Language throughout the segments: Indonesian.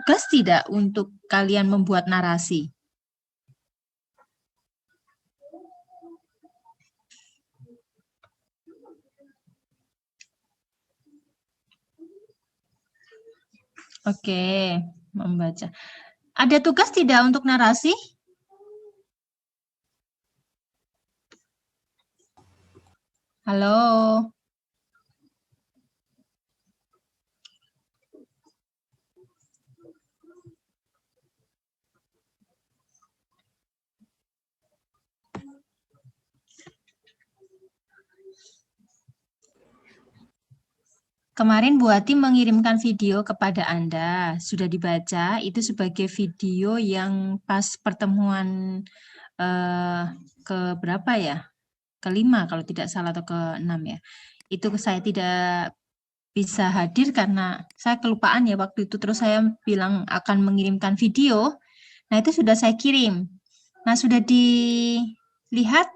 tugas tidak untuk kalian membuat narasi? Oke, membaca. Ada tugas tidak untuk narasi? Halo. Kemarin Bu Ati mengirimkan video kepada Anda. Sudah dibaca, itu sebagai video yang pas pertemuan ke berapa ya? Kelima kalau tidak salah atau ke-6 ya. Itu saya tidak bisa hadir karena saya kelupaan ya waktu itu. Terus saya bilang akan mengirimkan video. Nah, itu sudah saya kirim. Nah, sudah dilihat?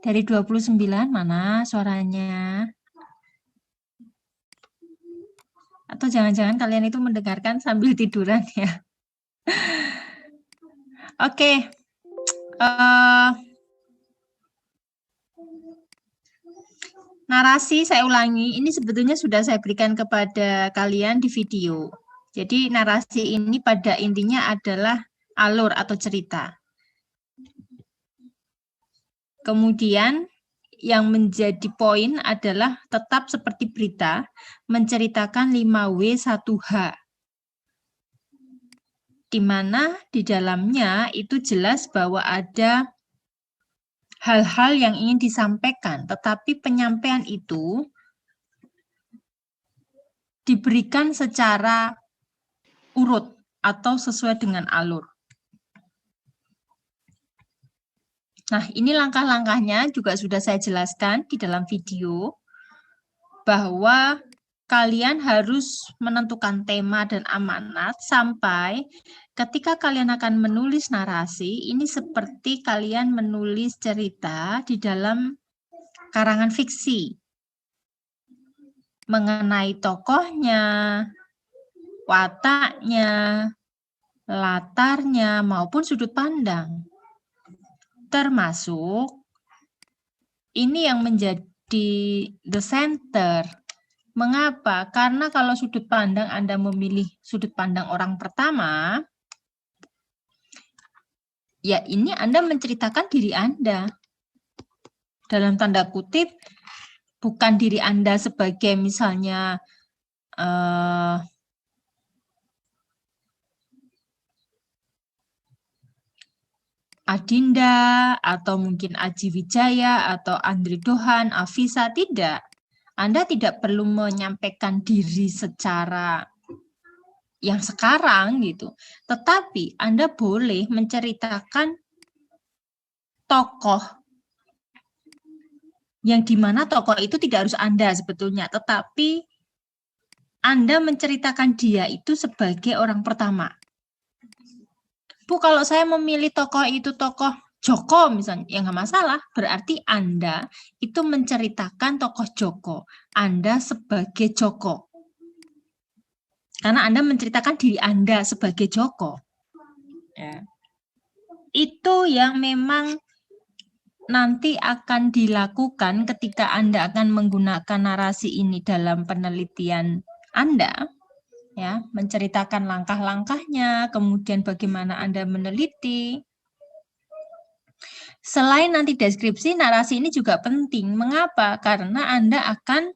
Dari 29 mana suaranya? Atau jangan-jangan kalian itu mendengarkan sambil tiduran ya? Oke. Narasi saya ulangi, ini sebetulnya sudah saya berikan kepada kalian di video. Jadi narasi ini pada intinya adalah alur atau cerita. Kemudian yang menjadi poin adalah tetap seperti berita, menceritakan 5W1H. Di mana di dalamnya itu jelas bahwa ada hal-hal yang ingin disampaikan, tetapi penyampaian itu diberikan secara urut atau sesuai dengan alur. Nah, ini langkah-langkahnya juga sudah saya jelaskan di dalam video, bahwa kalian harus menentukan tema dan amanat sampai ketika kalian akan menulis narasi, ini seperti kalian menulis cerita di dalam karangan fiksi. Mengenai tokohnya, wataknya, latarnya, maupun sudut pandang. Termasuk ini yang menjadi the center. Mengapa? Karena kalau sudut pandang Anda memilih sudut pandang orang pertama, ya ini Anda menceritakan diri Anda. Dalam tanda kutip, bukan diri Anda sebagai misalnya Adinda, atau mungkin Aji Wijaya, atau Andri Dohan, Afisa, tidak. Anda tidak perlu menyampaikan diri secara yang sekarang gitu. Tetapi Anda boleh menceritakan tokoh yang dimana tokoh itu tidak harus Anda sebetulnya, tetapi Anda menceritakan dia itu sebagai orang pertama. Bu, kalau saya memilih tokoh itu tokoh Joko misalnya, ya nggak masalah. Berarti Anda itu menceritakan tokoh Joko. Anda sebagai Joko. Karena Anda menceritakan diri Anda sebagai Joko. Ya. Itu yang memang nanti akan dilakukan ketika Anda akan menggunakan narasi ini dalam penelitian Anda. Ya, menceritakan langkah-langkahnya, kemudian bagaimana Anda meneliti. Selain nanti deskripsi, narasi ini juga penting. Mengapa? Karena Anda akan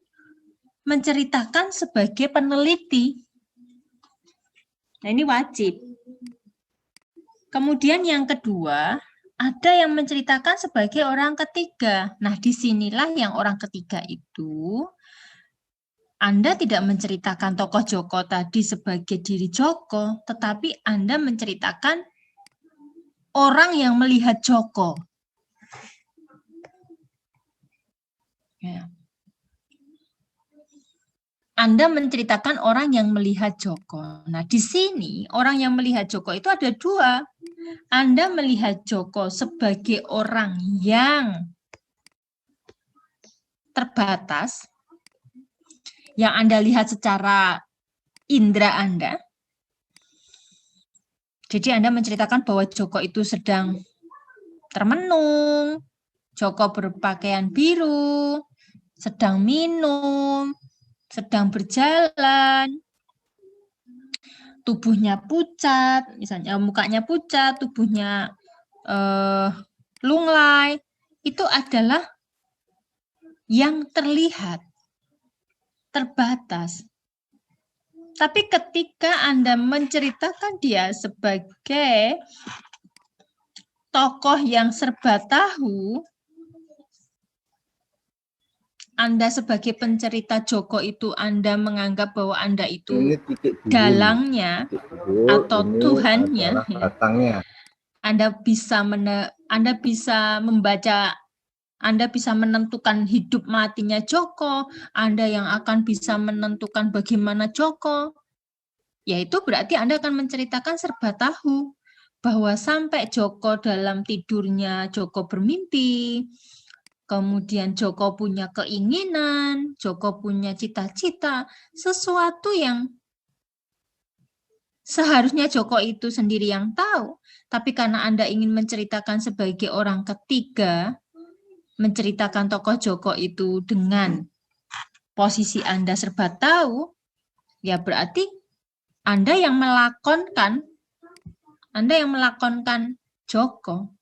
menceritakan sebagai peneliti. Nah, ini wajib. Kemudian yang kedua, ada yang menceritakan sebagai orang ketiga. Nah, disinilah yang orang ketiga itu Anda tidak menceritakan tokoh Joko tadi sebagai diri Joko, tetapi Anda menceritakan orang yang melihat Joko. Ya. Anda menceritakan orang yang melihat Joko. Nah, di sini orang yang melihat Joko itu ada dua. Anda melihat Joko sebagai orang yang terbatas yang Anda lihat secara indera Anda. Jadi Anda menceritakan bahwa Joko itu sedang termenung, Joko berpakaian biru, sedang minum, sedang berjalan, tubuhnya pucat, misalnya mukanya pucat, tubuhnya lunglai, itu adalah yang terlihat, terbatas. Tapi ketika Anda menceritakan dia sebagai tokoh yang serba tahu, Anda sebagai pencerita Joko itu Anda menganggap bahwa Anda itu ini titik dulu, dalangnya titik dulu, atau ini Tuhannya. adalah batangnya. Anda bisa membaca, Anda bisa menentukan hidup matinya Joko, Anda yang akan bisa menentukan bagaimana Joko. Yaitu berarti Anda akan menceritakan serba tahu bahwa sampai Joko dalam tidurnya Joko bermimpi, kemudian Joko punya keinginan, Joko punya cita-cita, sesuatu yang seharusnya Joko itu sendiri yang tahu. Tapi karena Anda ingin menceritakan sebagai orang ketiga, menceritakan tokoh Joko itu dengan posisi Anda serba tahu, ya berarti Anda yang melakonkan Joko.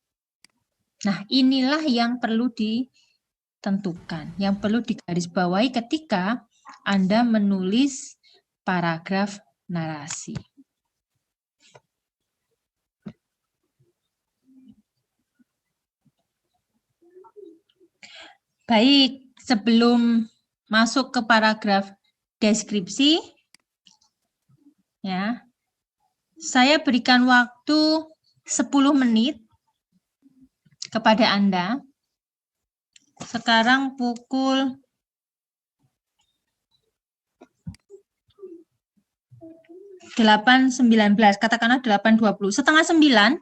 Nah, inilah yang perlu ditentukan, yang perlu digarisbawahi ketika Anda menulis paragraf narasi. Baik, sebelum masuk ke paragraf deskripsi, ya, saya berikan waktu 10 menit kepada Anda. Sekarang pukul 8.19, katakanlah 8.20, setengah 9,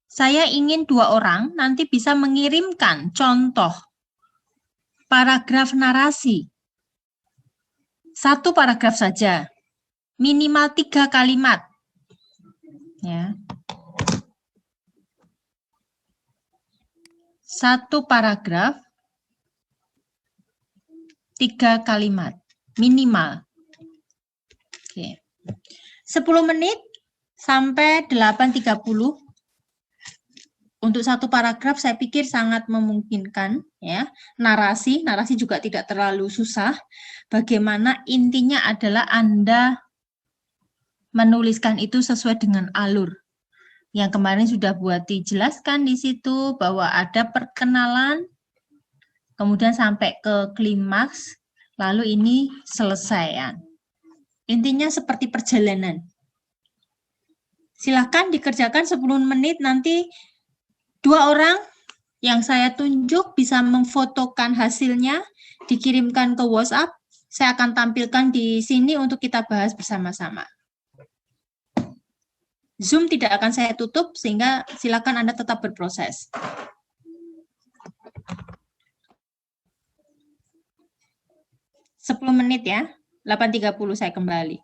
saya ingin 2 orang nanti bisa mengirimkan contoh paragraf narasi. 1 paragraf saja, minimal 3 kalimat. Ya. 1 paragraf, 3 kalimat, minimal. Oke. 10 menit sampai 8.30 untuk 1 paragraf saya pikir sangat memungkinkan, ya. Narasi juga tidak terlalu susah. Bagaimana intinya adalah Anda menuliskan itu sesuai dengan alur. Yang kemarin sudah buat dijelaskan di situ bahwa ada perkenalan, kemudian sampai ke klimaks, lalu ini selesaian. Intinya seperti perjalanan. Silakan dikerjakan 10 menit, nanti 2 orang yang saya tunjuk bisa memfotokan hasilnya, dikirimkan ke WhatsApp. Saya akan tampilkan di sini untuk kita bahas bersama-sama. Zoom tidak akan saya tutup, sehingga silakan Anda tetap berproses. 10 menit ya, 8.30 saya kembali.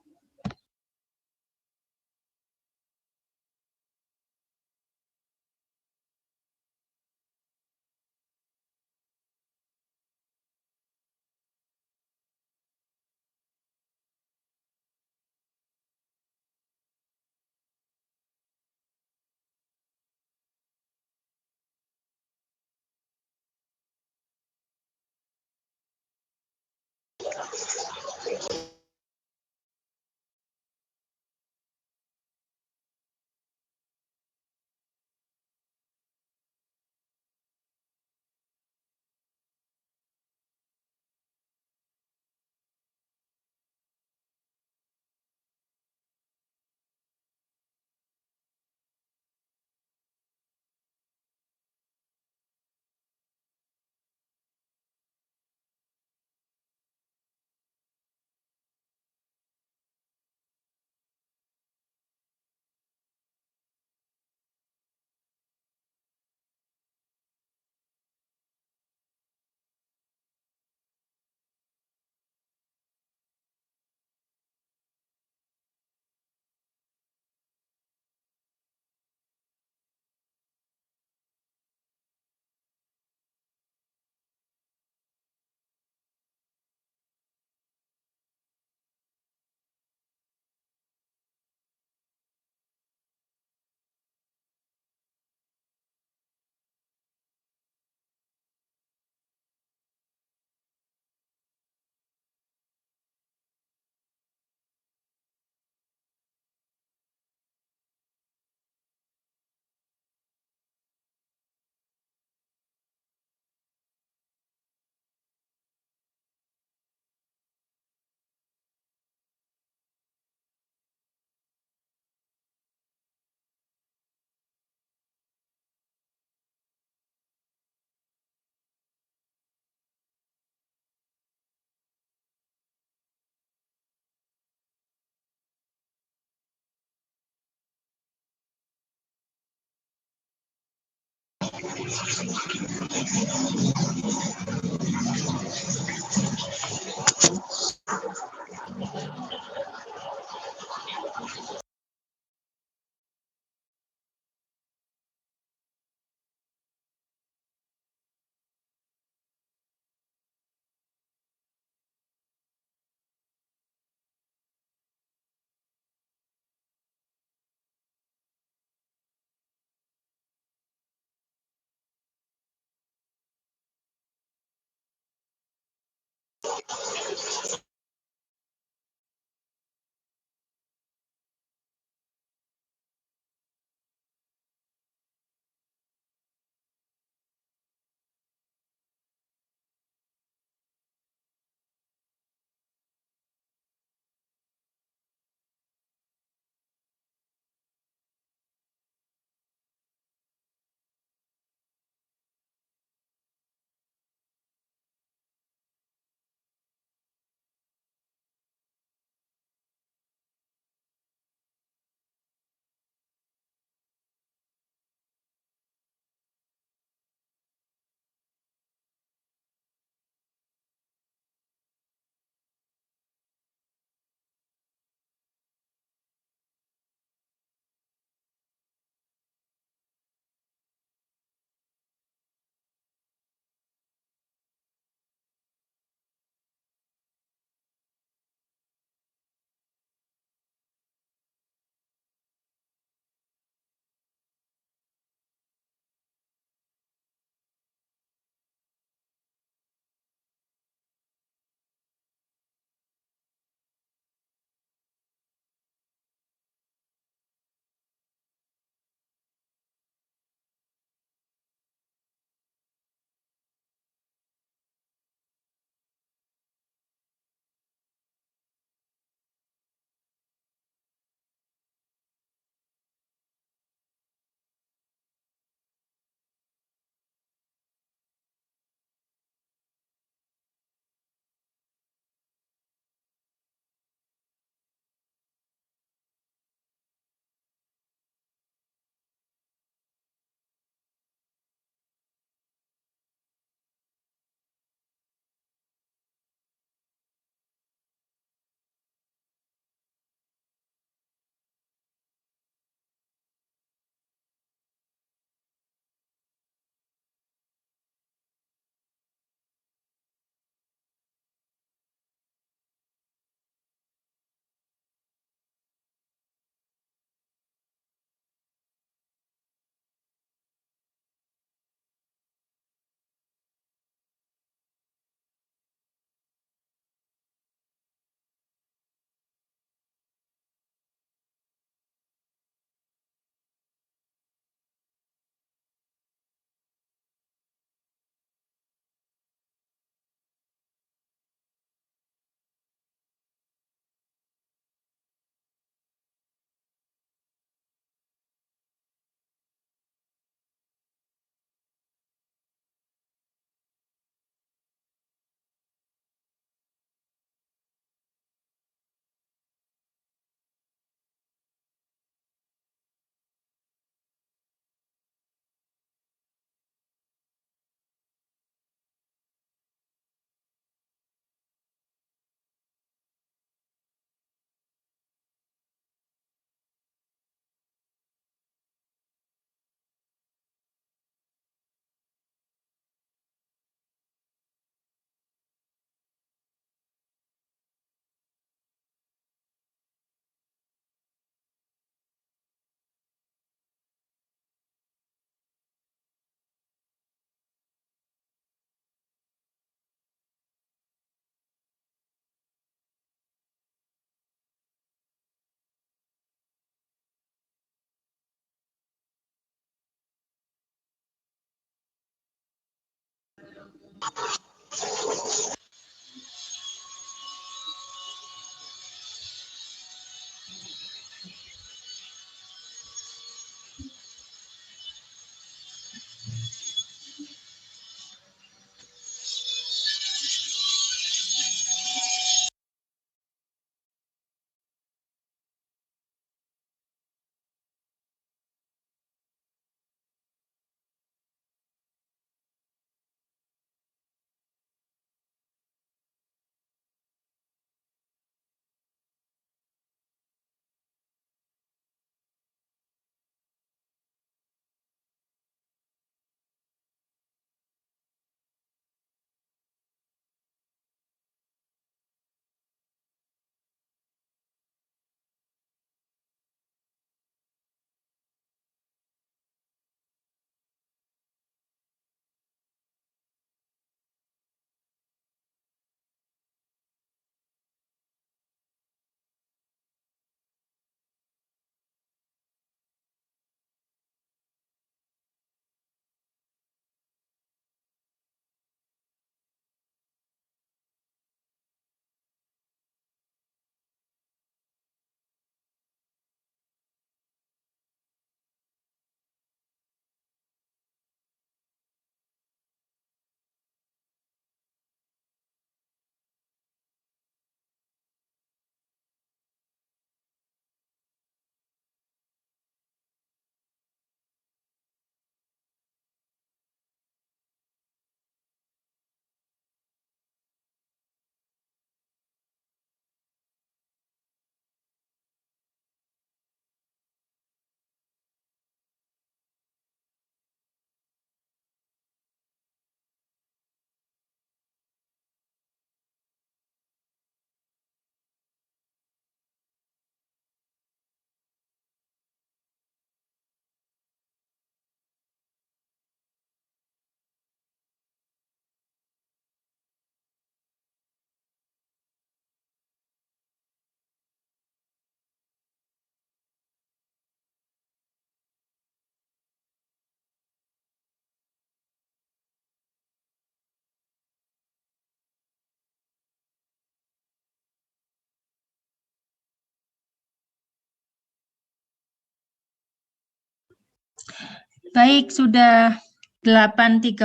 Baik, sudah 8.31.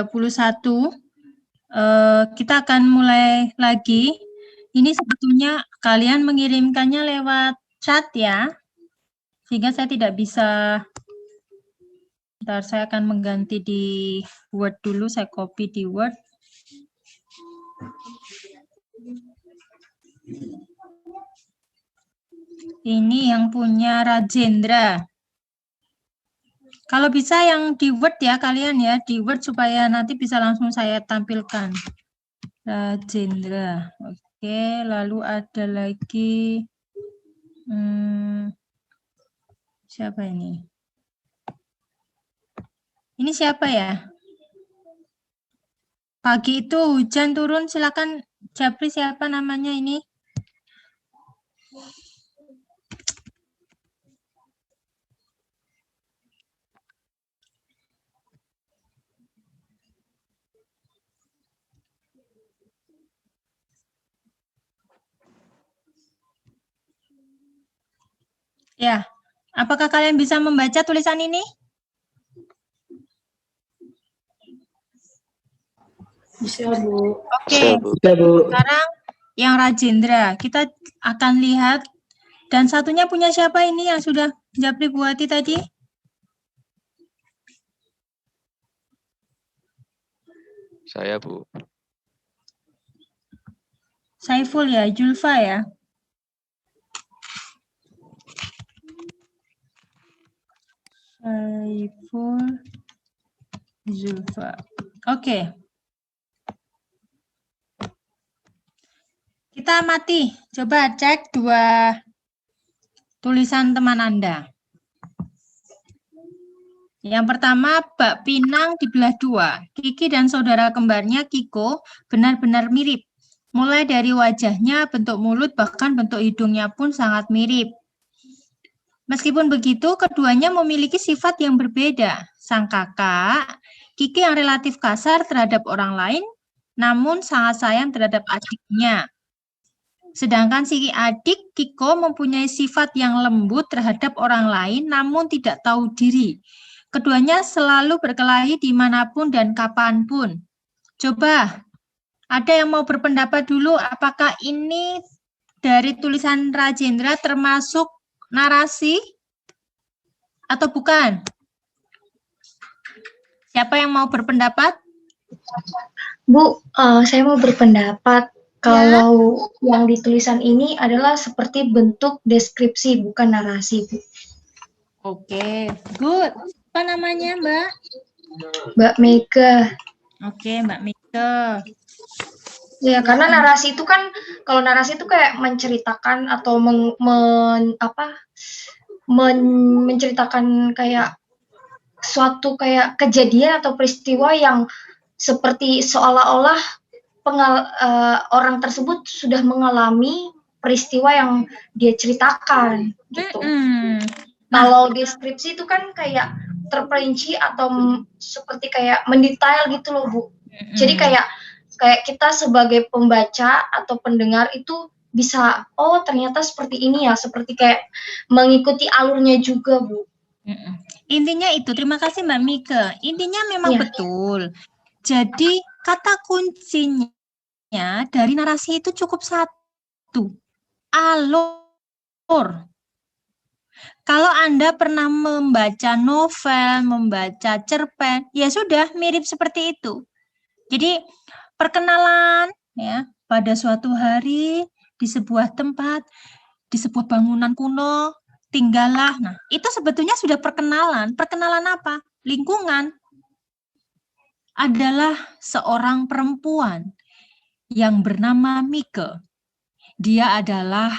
Kita akan mulai lagi. Ini sebetulnya kalian mengirimkannya lewat chat ya, sehingga saya tidak bisa. Bentar, saya akan mengganti di Word dulu, saya copy di Word. Ini yang punya Rajendra. Kalau bisa yang di Word ya kalian ya, di Word supaya nanti bisa langsung saya tampilkan. Rajendra. Oke, lalu ada lagi siapa ini? Ini siapa ya? Pagi itu hujan turun, silakan Japri siapa namanya ini? Ya, apakah kalian bisa membaca tulisan ini? Bisa, Bu. Oke, sekarang yang Rajendra, kita akan lihat. Dan satunya punya siapa ini yang sudah Japri buati tadi? Saya, Bu. Saiful ya, Julfa ya? Saiful Julfa. Oke. Kita amati. Coba cek dua tulisan teman Anda. Yang pertama, bak pinang dibelah dua. Kiki dan saudara kembarnya Kiko benar-benar mirip. Mulai dari wajahnya, bentuk mulut, bahkan bentuk hidungnya pun sangat mirip. Meskipun begitu, keduanya memiliki sifat yang berbeda. Sang kakak, Kiki yang relatif kasar terhadap orang lain, namun sangat sayang terhadap adiknya. Sedangkan si adik, Kiko, mempunyai sifat yang lembut terhadap orang lain, namun tidak tahu diri. Keduanya selalu berkelahi dimanapun dan kapanpun. Coba, ada yang mau berpendapat dulu, apakah ini dari tulisan Rajendra termasuk narasi atau bukan? Siapa yang mau berpendapat? Bu, saya mau berpendapat kalau yang di tulisan ini adalah seperti bentuk deskripsi, bukan narasi, Bu. Oke, good. Apa namanya, Mbak? Mbak Mega. Oke, Mbak Mika. Ya, karena narasi itu kan, kalau narasi itu kayak menceritakan atau menceritakan kayak suatu kayak kejadian atau peristiwa yang seperti seolah-olah orang tersebut sudah mengalami peristiwa yang dia ceritakan gitu. Kalau deskripsi itu kan kayak terperinci atau seperti kayak mendetail gitu loh, Bu. Jadi kayak kita sebagai pembaca atau pendengar itu bisa, oh ternyata seperti ini ya, seperti kayak mengikuti alurnya juga, Bu. Intinya itu, terima kasih Mbak Mika. Intinya memang betul. Jadi kata kuncinya dari narasi itu cukup satu, alur. Kalau Anda pernah membaca novel, membaca cerpen, ya sudah mirip seperti itu. Jadi perkenalan ya pada suatu hari di sebuah tempat, di sebuah bangunan kuno, tinggallah. Nah, itu sebetulnya sudah perkenalan. Perkenalan apa? Lingkungan. Adalah seorang perempuan yang bernama Mike. Dia adalah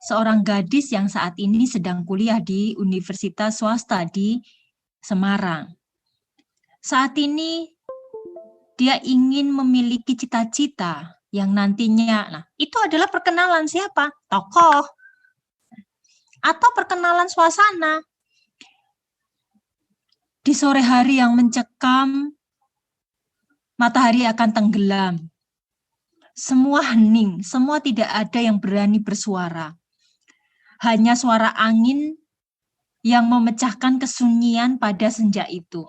seorang gadis yang saat ini sedang kuliah di universitas swasta di Semarang. Saat ini dia ingin memiliki cita-cita yang nantinya, nah itu adalah perkenalan siapa? Tokoh. Atau perkenalan suasana. Di sore hari yang mencekam, matahari akan tenggelam. Semua hening, semua tidak ada yang berani bersuara. Hanya suara angin yang memecahkan kesunyian pada senja itu.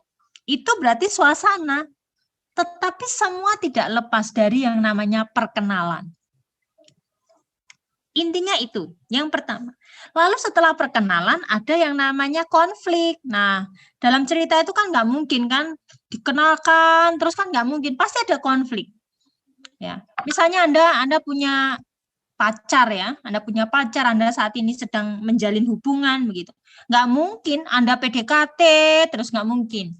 Itu berarti suasana. Tetapi semua tidak lepas dari yang namanya perkenalan. Intinya itu, yang pertama. Lalu setelah perkenalan ada yang namanya konflik. Nah, dalam cerita itu kan nggak mungkin kan dikenalkan, terus kan nggak mungkin, pasti ada konflik. Ya, misalnya Anda punya pacar ya, Anda punya pacar, Anda saat ini sedang menjalin hubungan begitu. Nggak mungkin Anda PDKT, terus nggak mungkin.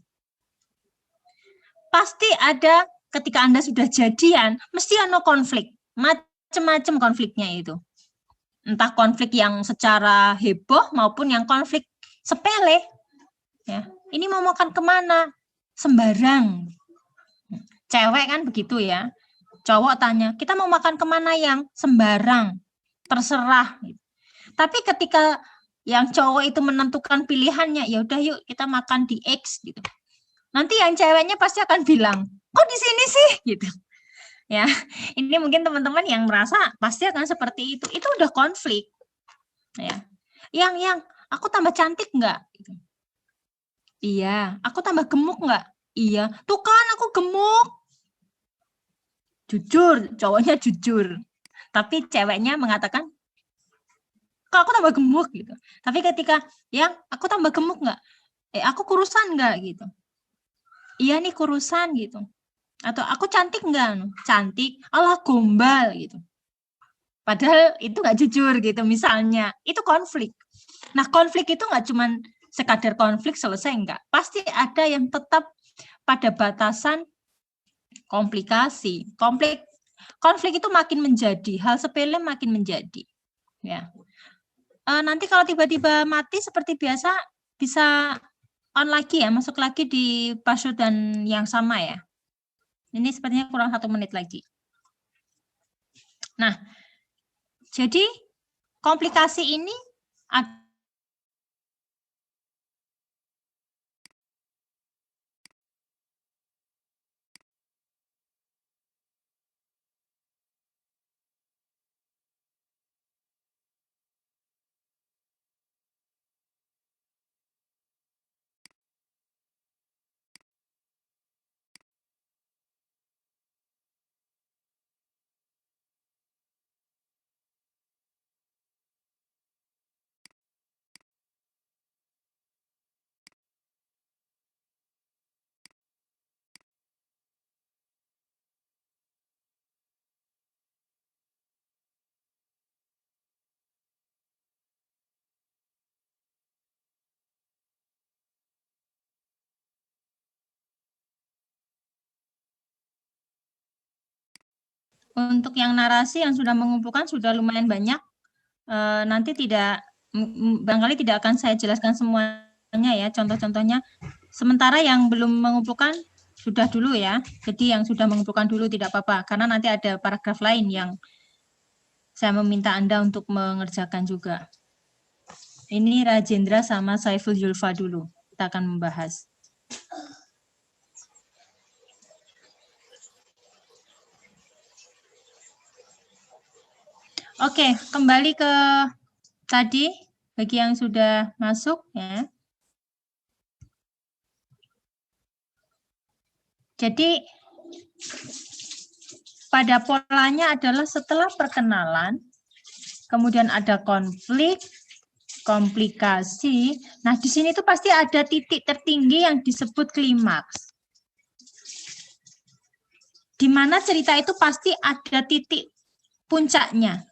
Pasti ada ketika Anda sudah jadian, mesti ada konflik, macam-macam konfliknya itu. Entah konflik yang secara heboh maupun yang konflik sepele. Ya, ini mau makan kemana? Sembarang. Cewek kan begitu ya. Cowok tanya, kita mau makan kemana yang sembarang? Terserah. Tapi ketika yang cowok itu menentukan pilihannya, ya udah yuk kita makan di X gitu. Nanti yang ceweknya pasti akan bilang, kok di sini sih gitu. Ya, ini mungkin teman-teman yang merasa pasti akan seperti itu. Itu udah konflik. Ya. Yang aku tambah cantik enggak? Iya, aku tambah gemuk enggak? Iya. Tuh kan aku gemuk. Jujur, cowoknya jujur. Tapi ceweknya mengatakan, kok aku tambah gemuk gitu. Tapi ketika yang aku tambah gemuk enggak? Aku kurusan enggak gitu. Iya nih kurusan gitu. Atau aku cantik enggak? Cantik, alah gombal gitu. Padahal itu nggak jujur gitu misalnya. Itu konflik. Nah konflik itu nggak cuma sekadar konflik selesai enggak. Pasti ada yang tetap pada batasan komplikasi. Konflik itu makin menjadi, hal sepele makin menjadi. Ya. Nanti kalau tiba-tiba mati seperti biasa, bisa on lagi ya, masuk lagi di password dan yang sama ya. Ini sepertinya kurang 1 menit lagi. Nah, jadi komplikasi ini untuk yang narasi yang sudah mengumpulkan sudah lumayan banyak. Nanti barangkali tidak akan saya jelaskan semuanya ya, contoh-contohnya. Sementara yang belum mengumpulkan sudah dulu ya. Jadi yang sudah mengumpulkan dulu tidak apa-apa, karena nanti ada paragraf lain yang saya meminta Anda untuk mengerjakan juga. Ini Rajendra sama Saiful Julfa dulu. Kita akan membahas. Oke, kembali ke tadi bagi yang sudah masuk ya. Jadi pada polanya adalah setelah perkenalan, kemudian ada konflik, komplikasi. Nah, di sini tuh pasti ada titik tertinggi yang disebut klimaks. Di mana cerita itu pasti ada titik puncaknya.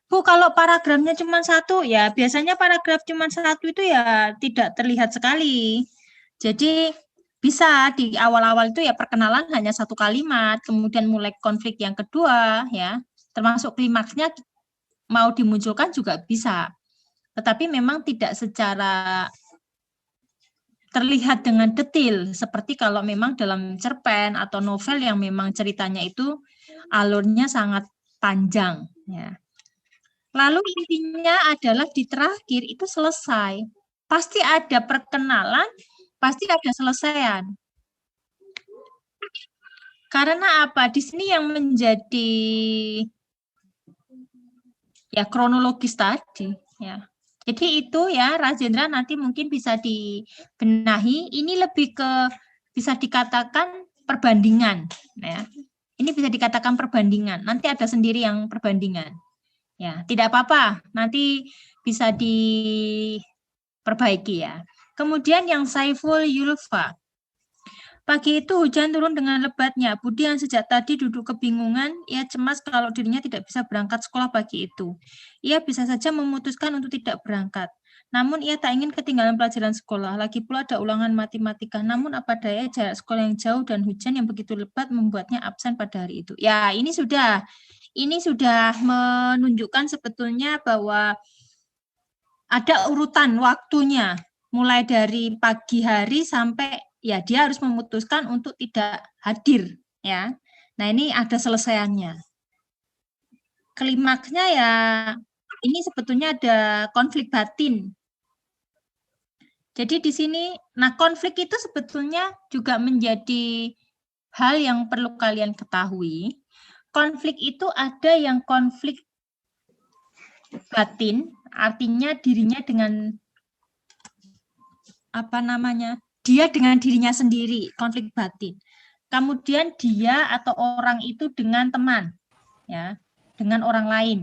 Bu, kalau paragrafnya cuma 1, ya biasanya paragraf cuma 1 itu ya tidak terlihat sekali. Jadi bisa di awal-awal itu ya perkenalan hanya 1 kalimat, kemudian mulai konflik yang kedua, ya termasuk klimaksnya mau dimunculkan juga bisa. Tetapi memang tidak secara terlihat dengan detail, seperti kalau memang dalam cerpen atau novel yang memang ceritanya itu alurnya sangat panjang, ya. Lalu intinya adalah di terakhir itu selesai. Pasti ada perkenalan, pasti ada selesaian. Karena apa? Di sini yang menjadi ya kronologis tadi, ya. Jadi itu ya, Rajendra nanti mungkin bisa dibenahi. Ini lebih ke bisa dikatakan perbandingan, ya. Ini bisa dikatakan perbandingan. Nanti ada sendiri yang perbandingan. Ya, tidak apa-apa. Nanti bisa diperbaiki ya. Kemudian yang Saiful Yulfa. Pagi itu hujan turun dengan lebatnya. Budi yang sejak tadi duduk kebingungan, ia cemas kalau dirinya tidak bisa berangkat sekolah pagi itu. Ia bisa saja memutuskan untuk tidak berangkat. Namun ia tak ingin ketinggalan pelajaran sekolah. Lagi pula ada ulangan matematika. Namun apa daya jarak sekolah yang jauh dan hujan yang begitu lebat membuatnya absen pada hari itu. Ya, ini sudah menunjukkan sebetulnya bahwa ada urutan waktunya. Mulai dari pagi hari sampai ya dia harus memutuskan untuk tidak hadir ya. Nah, ini ada selesaiannya. Klimaksnya ya ini sebetulnya ada konflik batin. Jadi di sini nah konflik itu sebetulnya juga menjadi hal yang perlu kalian ketahui. Konflik itu ada yang konflik batin, artinya dirinya dengan dia dengan dirinya sendiri, konflik batin. Kemudian dia atau orang itu dengan teman, ya, dengan orang lain.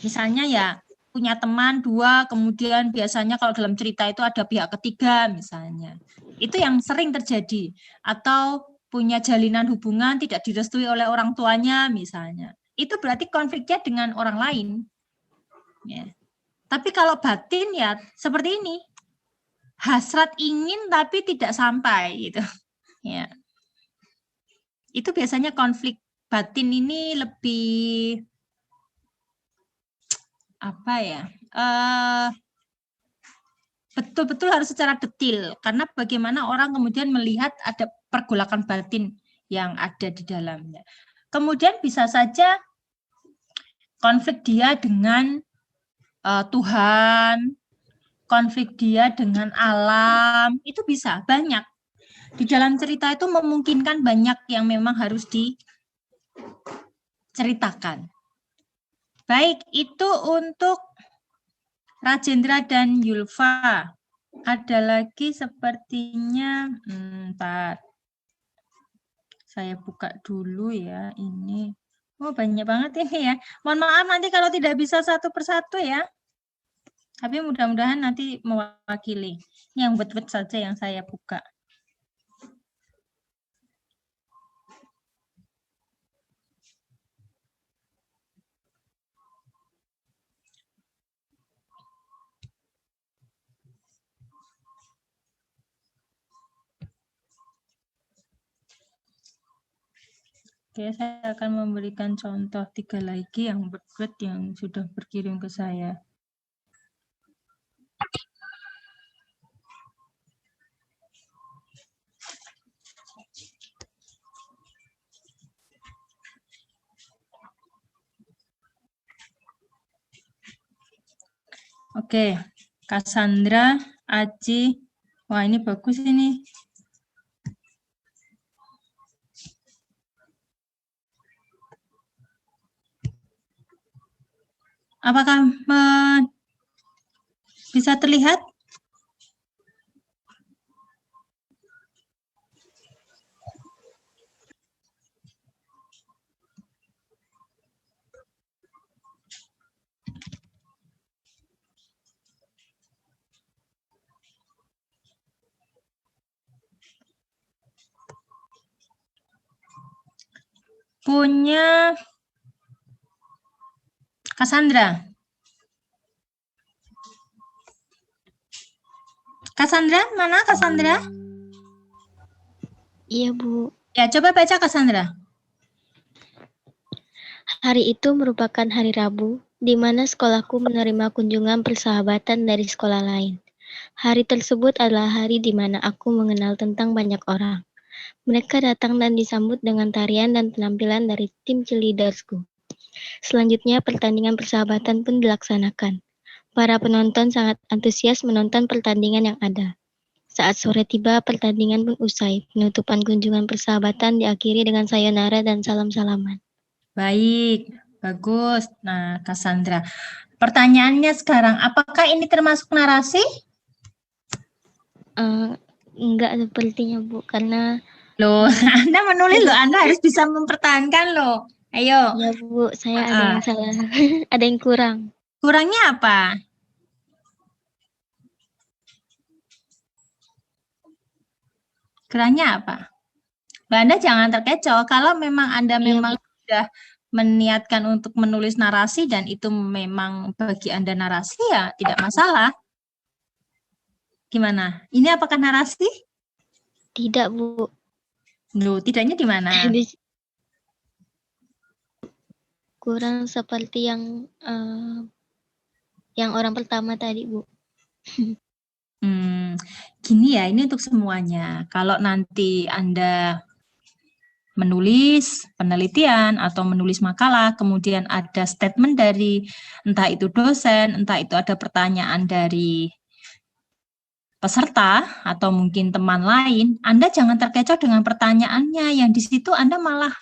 Misalnya ya punya teman 2, kemudian biasanya kalau dalam cerita itu ada pihak ketiga misalnya. Itu yang sering terjadi. Atau punya jalinan hubungan tidak direstui oleh orang tuanya misalnya. Itu berarti konfliknya dengan orang lain. Ya. Tapi kalau batin ya seperti ini. Hasrat ingin tapi tidak sampai gitu. Ya. Itu biasanya konflik batin ini lebih betul-betul harus secara detail karena bagaimana orang kemudian melihat ada pergolakan batin yang ada di dalamnya. Kemudian bisa saja konflik dia dengan Tuhan, konflik dia dengan alam, itu bisa banyak. Di dalam cerita itu memungkinkan banyak yang memang harus diceritakan. Baik, itu untuk Rajendra dan Yulfa. Ada lagi sepertinya, saya buka dulu ya ini. Oh, banyak banget ini ya. Mohon maaf nanti kalau tidak bisa satu persatu ya. Tapi mudah-mudahan nanti mewakili. Ini yang word-word saja yang saya buka. Oke, saya akan memberikan contoh 3 lagi yang word-word yang sudah berkirim ke saya. Oke, Cassandra, Aji. Wah, ini bagus ini. Apakah bisa terlihat? Punya Cassandra. Cassandra, mana Cassandra? Iya, Bu. Ya, coba baca Cassandra. Hari itu merupakan hari Rabu, di mana sekolahku menerima kunjungan persahabatan dari sekolah lain. Hari tersebut adalah hari di mana aku mengenal tentang banyak orang. Mereka datang dan disambut dengan tarian dan penampilan dari tim cheerleadersku. Selanjutnya, pertandingan persahabatan pun dilaksanakan. Para penonton sangat antusias menonton pertandingan yang ada. Saat sore tiba, pertandingan pun usai. Penutupan kunjungan persahabatan diakhiri dengan sayonara dan salam-salaman. Baik, bagus. Nah, Cassandra. Pertanyaannya sekarang, apakah ini termasuk narasi? Enggak sepertinya Bu, karena Loh, Anda menulis loh, Anda harus bisa mempertahankan loh. Ayo. ya Bu, saya ada yang salah, ada yang kurang. Kurangnya apa? Kurangnya apa? Mbak Anda jangan terkecoh. Kalau memang Anda memang sudah meniatkan untuk menulis narasi dan itu memang bagi Anda narasi, ya tidak masalah. Gimana? Ini apakah narasi? Tidak Bu. Loh, tidaknya di mana? Kurang seperti yang orang pertama tadi Bu. Gini ya, ini untuk semuanya. Kalau nanti Anda menulis penelitian atau menulis makalah, kemudian ada statement dari entah itu dosen, entah itu ada pertanyaan dari peserta atau mungkin teman lain, Anda jangan terkecoh dengan pertanyaannya yang di situ Anda malah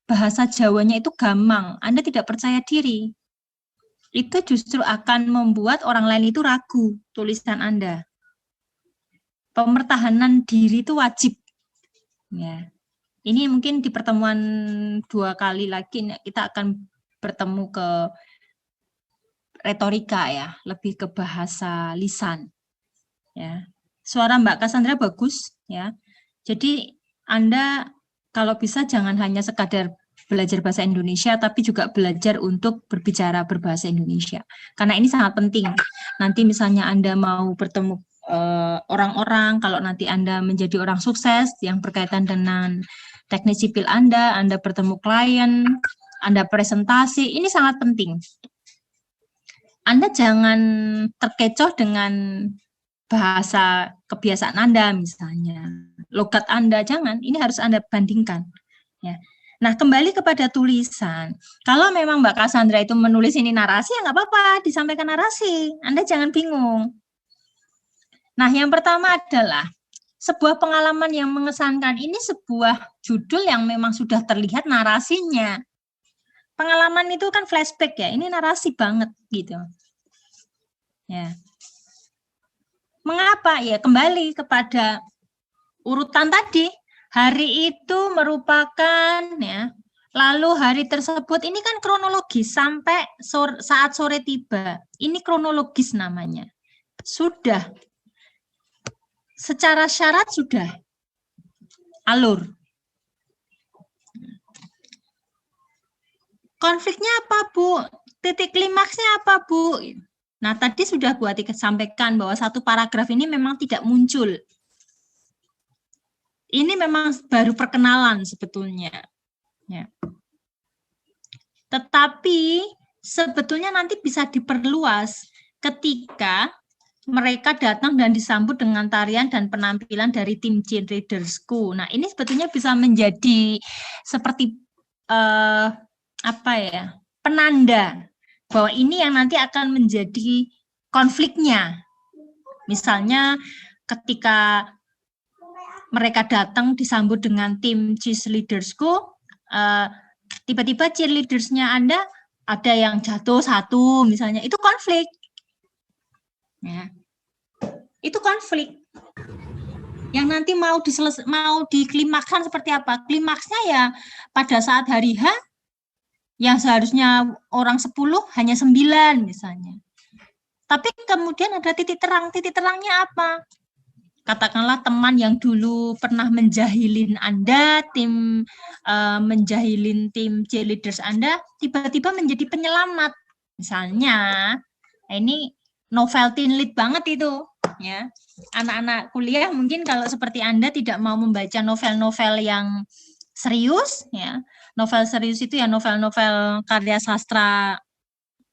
bahasa Jawanya itu gamang, Anda tidak percaya diri. Itu justru akan membuat orang lain itu ragu tulisan Anda. Pemertahanan diri itu wajib. Ya. Ini mungkin di pertemuan 2 kali lagi kita akan bertemu ke retorika ya, lebih ke bahasa lisan. Ya. Suara Mbak Cassandra bagus ya. Jadi Anda kalau bisa jangan hanya sekadar belajar bahasa Indonesia tapi juga belajar untuk berbicara berbahasa Indonesia. Karena ini sangat penting. Nanti misalnya Anda mau bertemu orang-orang, kalau nanti Anda menjadi orang sukses yang berkaitan dengan teknik sipil Anda bertemu klien, Anda presentasi, ini sangat penting. Anda jangan terkecoh dengan bahasa kebiasaan Anda misalnya, logat Anda, jangan, ini harus Anda bandingkan. Ya. Nah, kembali kepada tulisan. Kalau memang Mbak Cassandra itu menulis ini narasi, ya nggak apa-apa, disampaikan narasi. Anda jangan bingung. Nah, yang pertama adalah sebuah pengalaman yang mengesankan. Ini sebuah judul yang memang sudah terlihat narasinya. Pengalaman itu kan flashback ya, ini narasi banget gitu. Ya. Mengapa? Ya kembali kepada urutan tadi. Hari itu merupakan ya, lalu hari tersebut ini kan kronologis sampai saat sore tiba. Ini kronologis namanya. Sudah. Secara syarat sudah alur. Konfliknya apa, Bu? Titik klimaksnya apa, Bu? Nah, tadi sudah Bu Ati sampaikan bahwa satu paragraf ini memang tidak muncul. Ini memang baru perkenalan sebetulnya. Ya. Tetapi sebetulnya nanti bisa diperluas ketika mereka datang dan disambut dengan tarian dan penampilan dari tim cheerleadersku. Nah, ini sebetulnya bisa menjadi seperti penanda bahwa ini yang nanti akan menjadi konfliknya. Misalnya ketika mereka datang disambut dengan tim cheerleadersku, tiba-tiba cheerleadersnya Anda ada yang jatuh satu, misalnya itu konflik. Ya. Itu konflik yang nanti mau diklimakskan seperti apa? Klimaksnya ya pada saat hari H yang seharusnya orang 10 hanya 9 misalnya. Tapi kemudian ada titik terang. Titik terangnya apa? Katakanlah teman yang dulu pernah menjahilin Anda, menjahilin tim cheerleaders Anda, tiba-tiba menjadi penyelamat. Misalnya, ini novel teen lead banget itu, ya. Anak-anak kuliah mungkin kalau seperti Anda tidak mau membaca novel-novel yang serius, ya. Novel serius itu ya novel-novel karya sastra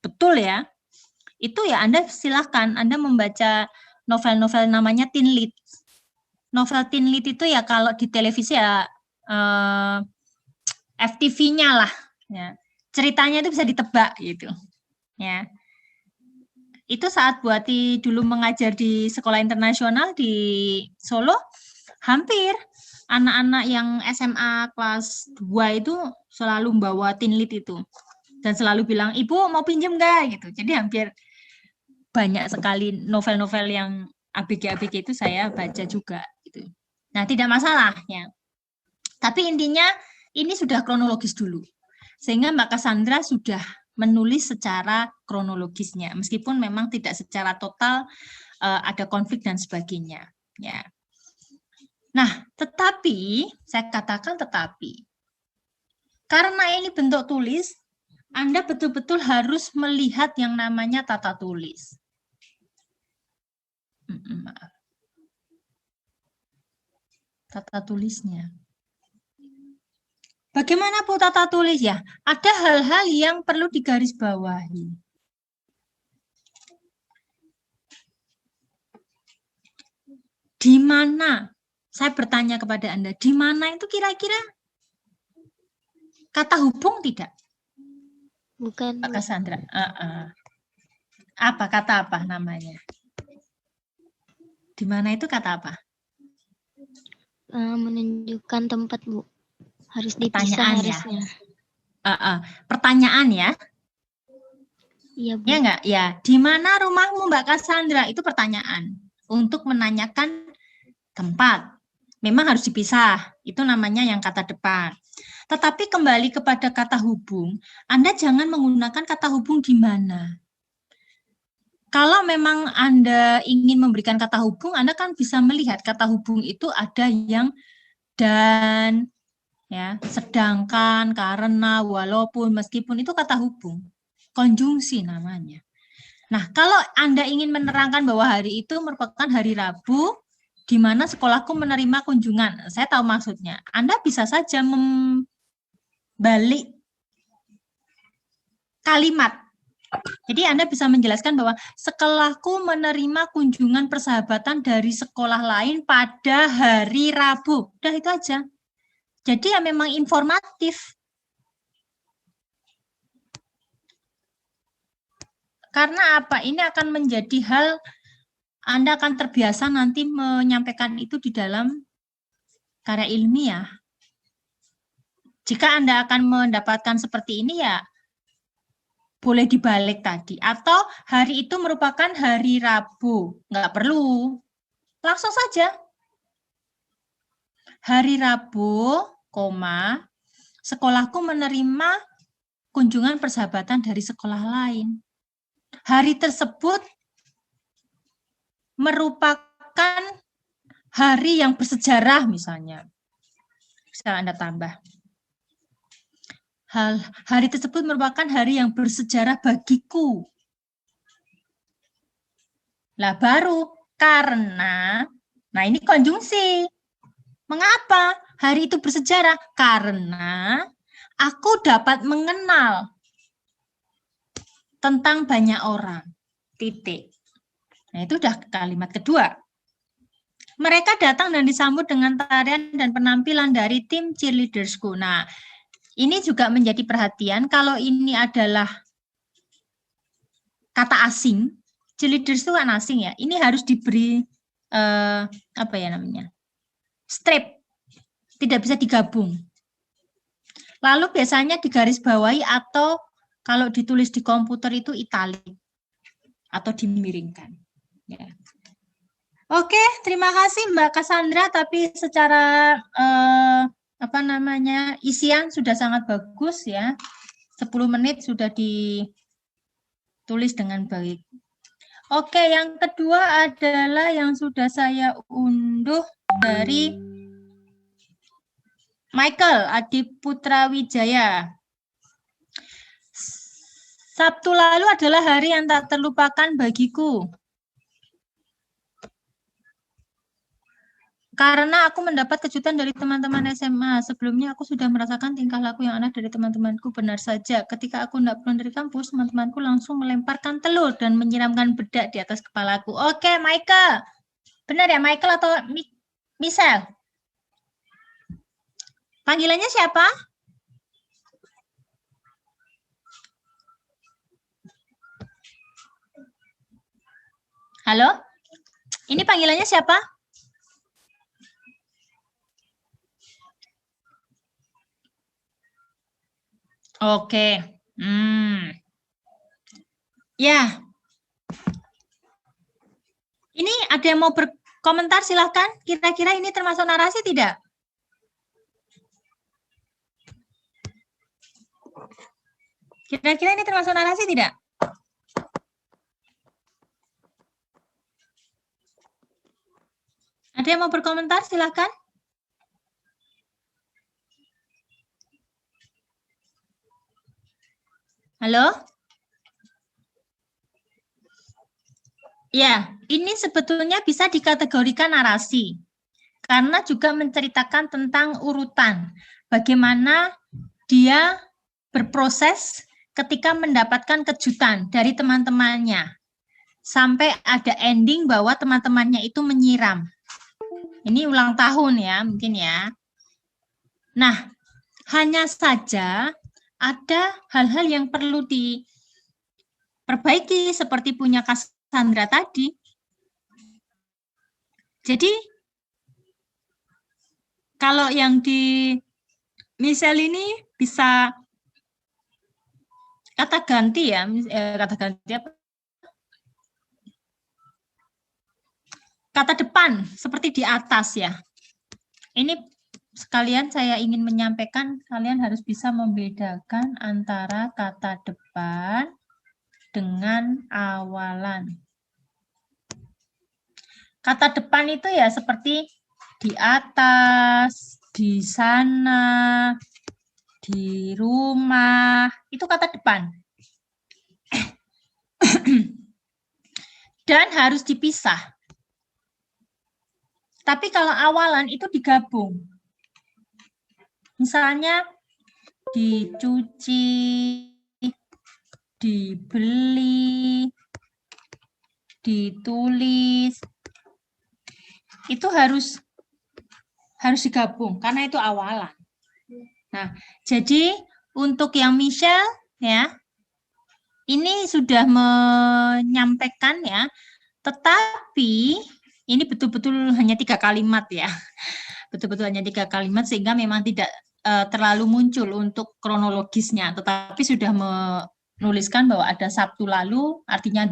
betul ya. Itu ya Anda silakan Anda membaca novel-novel namanya teen lead. Novel teen lead itu ya kalau di televisi ya FTV-nya lah, ya. Ceritanya itu bisa ditebak gitu, ya. Itu saat Bu Ati dulu mengajar di sekolah internasional di Solo, hampir anak-anak yang SMA kelas 2 itu selalu membawa teen lead itu. Dan selalu bilang, ibu mau pinjem nggak? Gitu. Jadi hampir banyak sekali novel-novel yang ABG-ABG itu saya baca juga. Gitu. Nah, tidak masalah. Ya. Tapi intinya ini sudah kronologis dulu. Sehingga Mbak Cassandra sudah menulis secara kronologisnya. Meskipun memang tidak secara total ada konflik dan sebagainya. Ya. Nah, tetapi, saya katakan tetapi, karena ini bentuk tulis, Anda betul-betul harus melihat yang namanya tata tulis. Maaf. Tata tulisnya. Bagaimana Bu tata tulis ya? Ada hal-hal yang perlu digarisbawahi. Di mana? Saya bertanya kepada Anda, di mana itu kira-kira kata hubung tidak? Bukan. Pak Cassandra. Apa kata apa namanya? Di mana itu kata apa? Menunjukkan tempat, Bu. Harus dipisah Pertanyaan harusnya. Ya. Pertanyaan ya. Iya, Bu. Ya enggak? Ya, di mana rumahmu Mbak Cassandra? Itu pertanyaan untuk menanyakan tempat. Memang harus dipisah. Itu namanya yang kata depan. Tetapi kembali kepada kata hubung, Anda jangan menggunakan kata hubung di mana. Kalau memang Anda ingin memberikan kata hubung, Anda kan bisa melihat kata hubung itu ada yang dan, ya, sedangkan, karena, walaupun, meskipun, itu kata hubung. Konjungsi namanya. Nah, kalau Anda ingin menerangkan bahwa hari itu merupakan hari Rabu, di mana sekolahku menerima kunjungan. Saya tahu maksudnya. Anda bisa saja membalik kalimat. Jadi Anda bisa menjelaskan bahwa sekolahku menerima kunjungan persahabatan dari sekolah lain pada hari Rabu. Udah itu aja. Jadi ya memang informatif. Karena apa? Ini akan menjadi hal Anda akan terbiasa nanti menyampaikan itu di dalam karya ilmiah. Jika Anda akan mendapatkan seperti ini ya boleh dibalik tadi. Atau hari itu merupakan hari Rabu. Nggak perlu. Langsung saja. Hari Rabu, sekolahku menerima kunjungan persahabatan dari sekolah lain. Hari tersebut merupakan hari yang bersejarah misalnya. Bisa Anda tambah. Hari tersebut merupakan hari yang bersejarah bagiku. Lah baru karena, nah ini konjungsi. Mengapa hari itu bersejarah? Karena aku dapat mengenal tentang banyak orang. Titik. Nah itu udah kalimat kedua. Mereka datang dan disambut dengan tarian dan penampilan dari tim cheerleadersku. Nah, ini juga menjadi perhatian kalau ini adalah kata asing, cheerleaders itu kan asing ya. Ini harus diberi apa ya namanya? Strip. Tidak bisa digabung. Lalu biasanya digarisbawahi atau kalau ditulis di komputer itu italik atau dimiringkan. Ya. Oke, terima kasih Mbak Cassandra. Tapi secara apa namanya isian sudah sangat bagus ya. 10 menit sudah ditulis dengan baik. Oke, yang kedua adalah yang sudah saya unduh dari Michael Adi Putra Wijaya. Sabtu lalu adalah hari yang tak terlupakan bagiku. Karena aku mendapat kejutan dari teman-teman SMA. Sebelumnya aku sudah merasakan tingkah laku yang aneh dari teman-temanku. Benar saja, ketika aku hendak pulang dari kampus, teman-temanku langsung melemparkan telur dan menyiramkan bedak di atas kepalaku. Oke, Michael. Benar ya, Michael atau Michelle? Panggilannya siapa? Halo? Ini panggilannya siapa? Oke. Ya. Ini ada yang mau berkomentar, silahkan. Kira-kira ini termasuk narasi tidak? Kira-kira ini termasuk narasi tidak? Ada yang mau berkomentar, silahkan. Halo? Ya, ini sebetulnya bisa dikategorikan narasi. Karena juga menceritakan tentang urutan. Bagaimana dia berproses ketika mendapatkan kejutan dari teman-temannya. Sampai ada ending bahwa teman-temannya itu menyiram. Ini ulang tahun ya, mungkin ya. Nah, hanya saja ada hal-hal yang perlu diperbaiki seperti punya Cassandra tadi. Jadi, kalau yang di Michelle ini bisa kata ganti ya, kata ganti apa? Kata depan, seperti di atas ya. Ini sekalian saya ingin menyampaikan, kalian harus bisa membedakan antara kata depan dengan awalan. Kata depan itu ya seperti di atas, di sana, di rumah, itu kata depan. Dan harus dipisah. Tapi kalau awalan itu digabung. Misalnya dicuci, dibeli, ditulis, itu harus digabung karena itu awalan. Nah, jadi untuk yang Michelle ya, ini sudah menyampaikan ya, tetapi ini betul-betul hanya 3 kalimat ya, betul-betul hanya 3 kalimat sehingga memang tidak terlalu muncul untuk kronologisnya, tetapi sudah menuliskan bahwa ada Sabtu lalu, artinya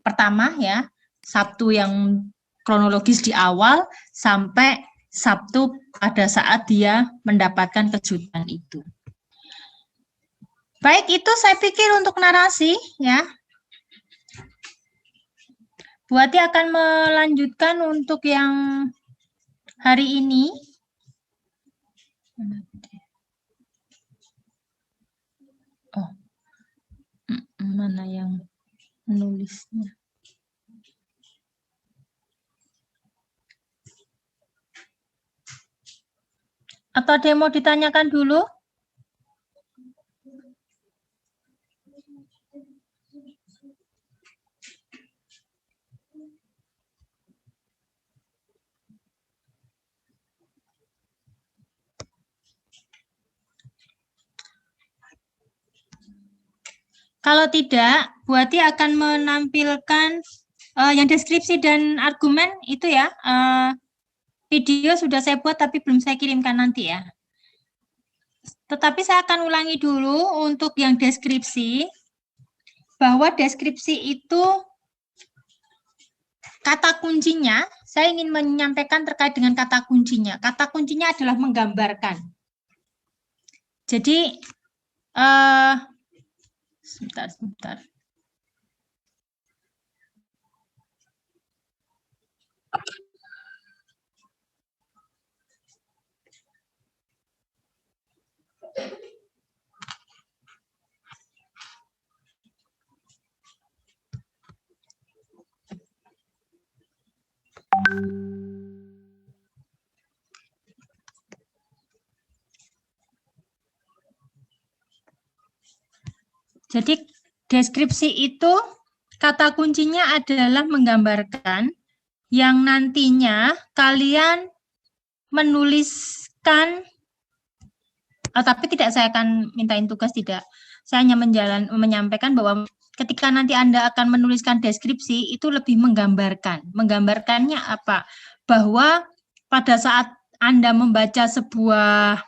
pertama ya, Sabtu yang kronologis di awal sampai Sabtu pada saat dia mendapatkan kejutan itu. Baik, itu saya pikir untuk narasi ya. Bu Ati akan melanjutkan untuk yang hari ini. Oh, mana yang menulisnya? Atau ada yang mau ditanyakan dulu? Kalau tidak, Bu Ati akan menampilkan yang deskripsi dan argumen itu ya. Video sudah saya buat tapi belum saya kirimkan nanti ya. Tetapi saya akan ulangi dulu untuk yang deskripsi, bahwa deskripsi itu kata kuncinya, saya ingin menyampaikan terkait dengan kata kuncinya. Kata kuncinya adalah menggambarkan. Jadi, sebentar. Jadi deskripsi itu kata kuncinya adalah menggambarkan yang nantinya kalian menuliskan, tapi tidak, saya akan mintain tugas tidak. Saya hanya menyampaikan bahwa ketika nanti Anda akan menuliskan deskripsi itu lebih menggambarkan. Menggambarkannya apa? Bahwa pada saat Anda membaca sebuah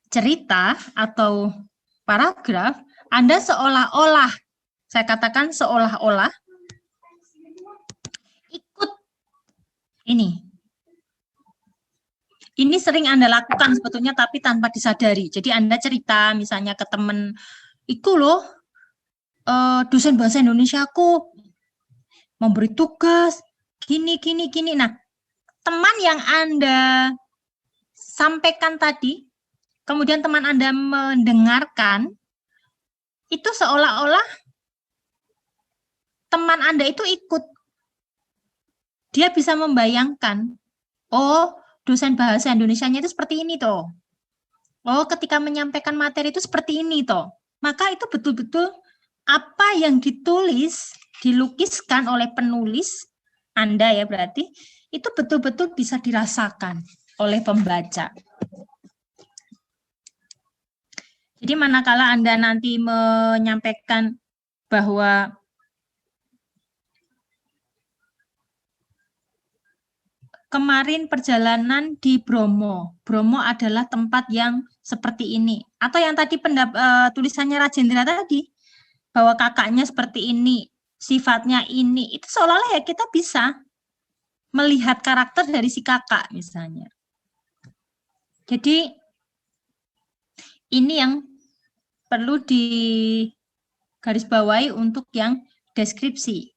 cerita atau paragraf, Anda seolah-olah, saya katakan seolah-olah, ikut ini. Ini sering Anda lakukan sebetulnya tapi tanpa disadari. Jadi Anda cerita misalnya ke teman, "Iku loh, dosen bahasa Indonesia aku memberi tugas gini. Nah, teman yang Anda sampaikan tadi, kemudian teman Anda mendengarkan, itu seolah-olah teman Anda itu ikut. Dia bisa membayangkan, oh, dosen bahasa Indonesianya itu seperti ini toh. Oh, ketika menyampaikan materi itu seperti ini toh. Maka itu betul-betul apa yang ditulis, dilukiskan oleh penulis Anda ya berarti, itu betul-betul bisa dirasakan oleh pembaca. Jadi manakala Anda nanti menyampaikan bahwa kemarin perjalanan di Bromo. Bromo adalah tempat yang seperti ini. Atau yang tadi tulisannya Rajendra tadi, bahwa kakaknya seperti ini, sifatnya ini. Itu seolah-olah ya kita bisa melihat karakter dari si kakak misalnya. Jadi ini yang perlu digarisbawahi untuk yang deskripsi.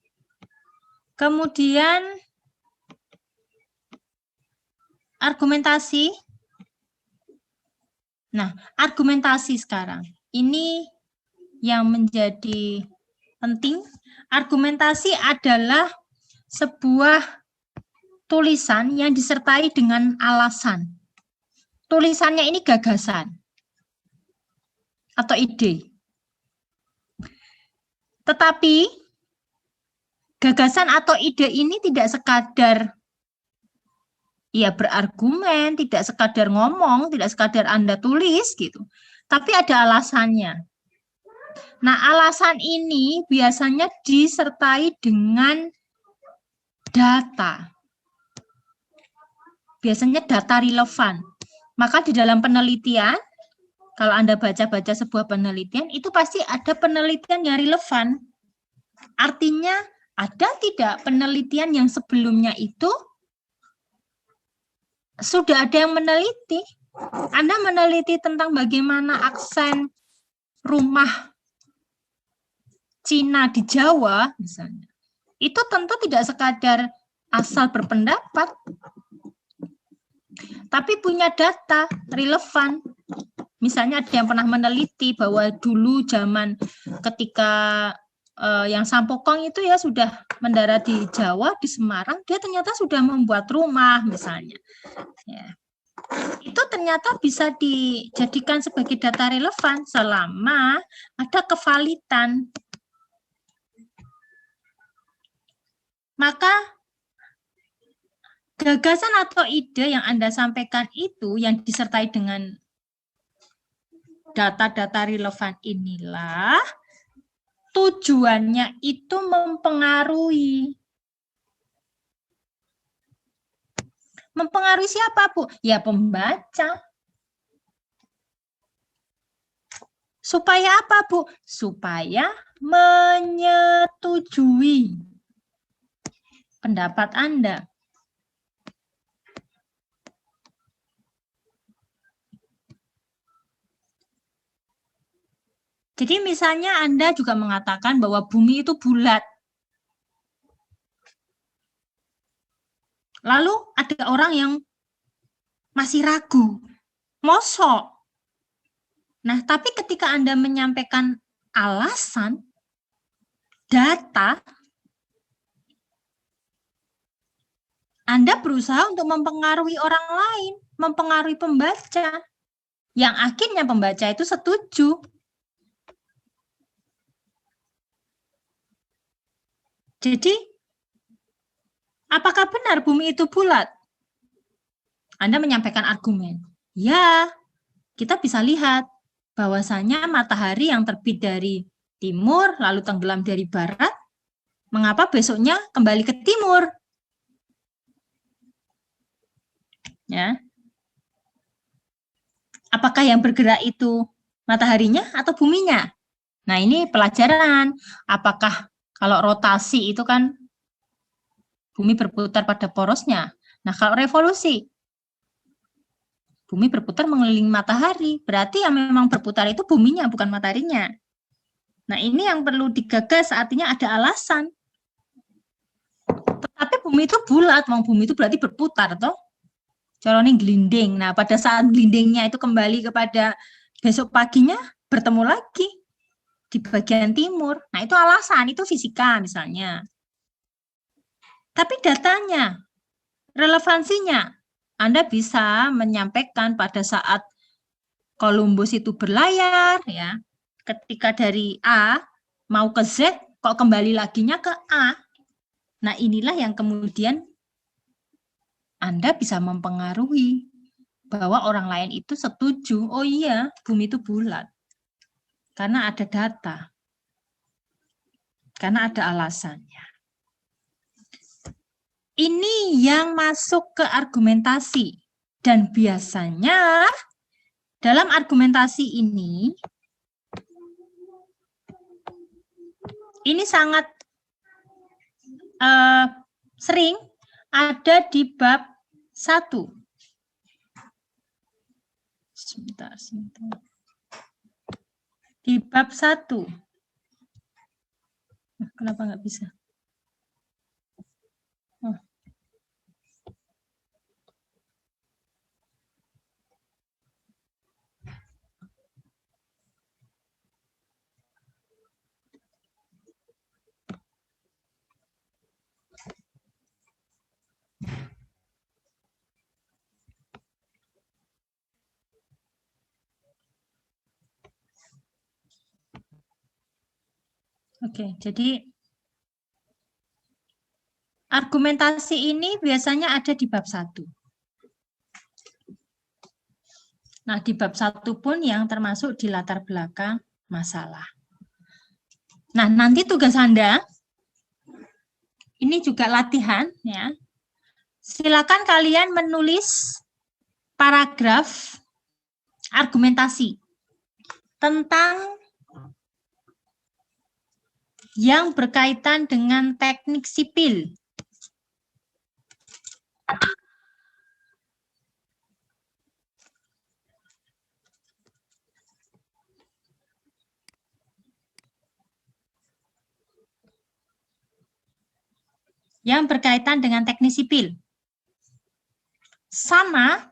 Kemudian argumentasi. Nah, argumentasi sekarang. Ini yang menjadi penting. Argumentasi adalah sebuah tulisan yang disertai dengan alasan. Tulisannya ini gagasan atau ide. Tetapi gagasan atau ide ini tidak sekadar berargumen, tidak sekadar ngomong, tidak sekadar Anda tulis gitu. Tapi ada alasannya. Nah, alasan ini biasanya disertai dengan data. Biasanya data relevan. Maka di dalam penelitian, kalau Anda baca-baca sebuah penelitian, itu pasti ada penelitian yang relevan. Artinya, ada tidak penelitian yang sebelumnya itu sudah ada yang meneliti. Anda meneliti tentang bagaimana aksen rumah Cina di Jawa, misalnya. Itu tentu tidak sekadar asal berpendapat, tapi punya data relevan. Misalnya ada yang pernah meneliti bahwa dulu zaman ketika yang Sampokong itu ya sudah mendarat di Jawa, di Semarang, dia ternyata sudah membuat rumah misalnya. Ya. Itu ternyata bisa dijadikan sebagai data relevan selama ada kevalitan. Maka gagasan atau ide yang Anda sampaikan itu yang disertai dengan data-data relevan inilah tujuannya itu mempengaruhi. Mempengaruhi siapa, Bu? Ya, pembaca. Supaya apa, Bu? Supaya menyetujui pendapat Anda. Jadi misalnya Anda juga mengatakan bahwa bumi itu bulat. Lalu ada orang yang masih ragu. Mosok. Nah, tapi ketika Anda menyampaikan alasan, data, Anda berusaha untuk mempengaruhi orang lain, mempengaruhi pembaca. Yang akhirnya pembaca itu setuju. Jadi, apakah benar bumi itu bulat? Anda menyampaikan argumen. Ya, kita bisa lihat bahwasanya matahari yang terbit dari timur, lalu tenggelam dari barat, mengapa besoknya kembali ke timur? Ya. Apakah yang bergerak itu Mataharinya atau buminya? Nah, ini pelajaran. Apakah kalau rotasi itu kan bumi berputar pada porosnya. Nah, kalau revolusi, bumi berputar mengelilingi matahari. Berarti yang memang berputar itu buminya, bukan mataharinya. Nah, ini yang perlu digagas, artinya ada alasan. Tetapi bumi itu bulat, bumi itu berarti berputar, toh. Caranya gelinding. Nah, pada saat gelindingnya itu kembali kepada besok paginya, bertemu lagi di bagian timur. Nah, itu alasan, itu fisika misalnya. Tapi datanya, relevansinya, Anda bisa menyampaikan pada saat Columbus itu berlayar, ya, ketika dari A mau ke Z, kok kembali laginya ke A. Nah, inilah yang kemudian Anda bisa mempengaruhi bahwa orang lain itu setuju, oh iya, bumi itu bulat. Karena ada data. Karena ada alasannya. Ini yang masuk ke argumentasi. Dan biasanya dalam argumentasi ini sangat sering ada di bab 1. Sebentar. Di bab 1. Kenapa nggak bisa? Oh. Oke, jadi argumentasi ini biasanya ada di bab 1. Nah, di bab 1 pun yang termasuk di latar belakang masalah. Nah, nanti tugas Anda, ini juga latihan, ya. Silakan kalian menulis paragraf argumentasi tentang yang berkaitan dengan teknik sipil. Yang berkaitan dengan teknik sipil. Sama,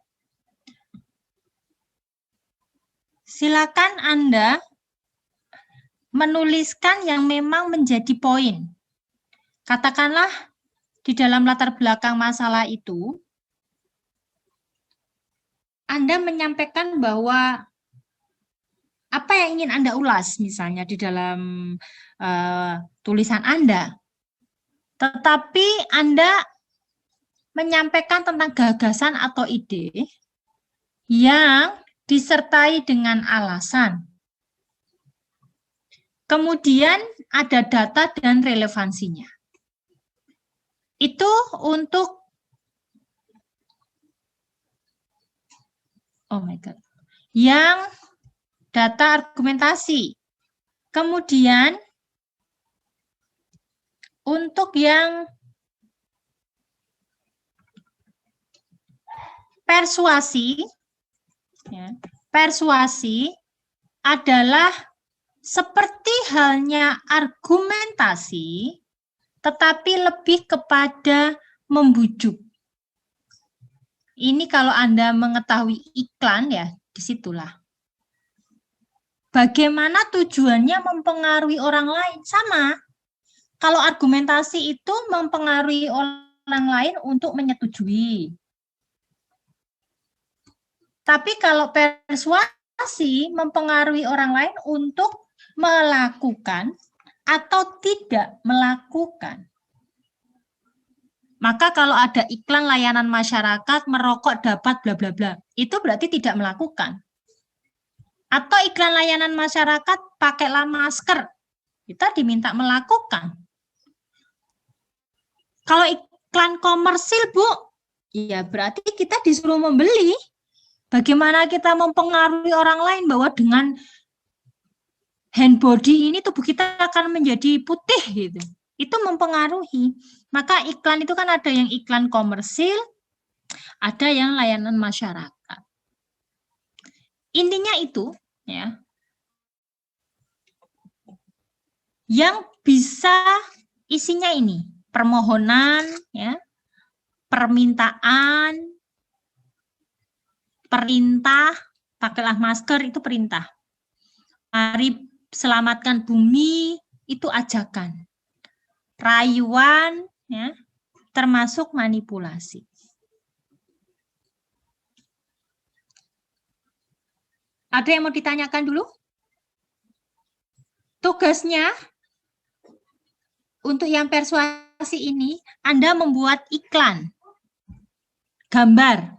silakan Anda menuliskan yang memang menjadi poin. Katakanlah di dalam latar belakang masalah itu, Anda menyampaikan bahwa apa yang ingin Anda ulas, misalnya di dalam tulisan Anda. Tetapi Anda menyampaikan tentang gagasan atau ide yang disertai dengan alasan. Kemudian ada data dan relevansinya. Itu untuk, oh my God, yang data argumentasi. Kemudian untuk yang persuasi, ya, persuasi adalah seperti halnya argumentasi, tetapi lebih kepada membujuk. Ini kalau Anda mengetahui iklan, ya, disitulah. Bagaimana tujuannya mempengaruhi orang lain? Sama. Kalau argumentasi itu mempengaruhi orang lain untuk menyetujui. Tapi kalau persuasi mempengaruhi orang lain untuk melakukan atau tidak melakukan. Maka kalau ada iklan layanan masyarakat merokok dapat bla bla bla, itu berarti tidak melakukan. Atau iklan layanan masyarakat pakailah masker, kita diminta melakukan. Kalau iklan komersil, Bu, ya berarti kita disuruh membeli. Bagaimana kita mempengaruhi orang lain bahwa dengan hand body ini tubuh kita akan menjadi putih gitu. Itu mempengaruhi. Maka iklan itu kan ada yang iklan komersil, ada yang layanan masyarakat. Intinya itu ya. Yang bisa isinya ini, permohonan ya, permintaan, perintah, pakailah masker itu perintah. Mari selamatkan bumi itu ajakan. Rayuan ya, termasuk manipulasi. Ada yang mau ditanyakan dulu? Tugasnya untuk yang persuasi ini, Anda membuat iklan, gambar.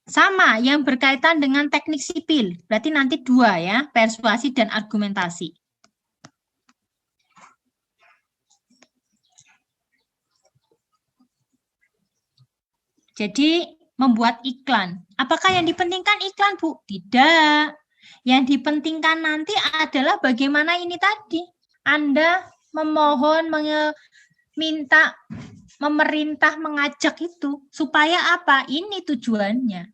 Sama, yang berkaitan dengan teknik sipil. Berarti nanti 2 ya, persuasi dan argumentasi. Jadi, membuat iklan. Apakah yang dipentingkan iklan, Bu? Tidak. Yang dipentingkan nanti adalah bagaimana ini tadi. Anda memohon, meminta, memerintah, mengajak itu. Supaya apa? Ini tujuannya.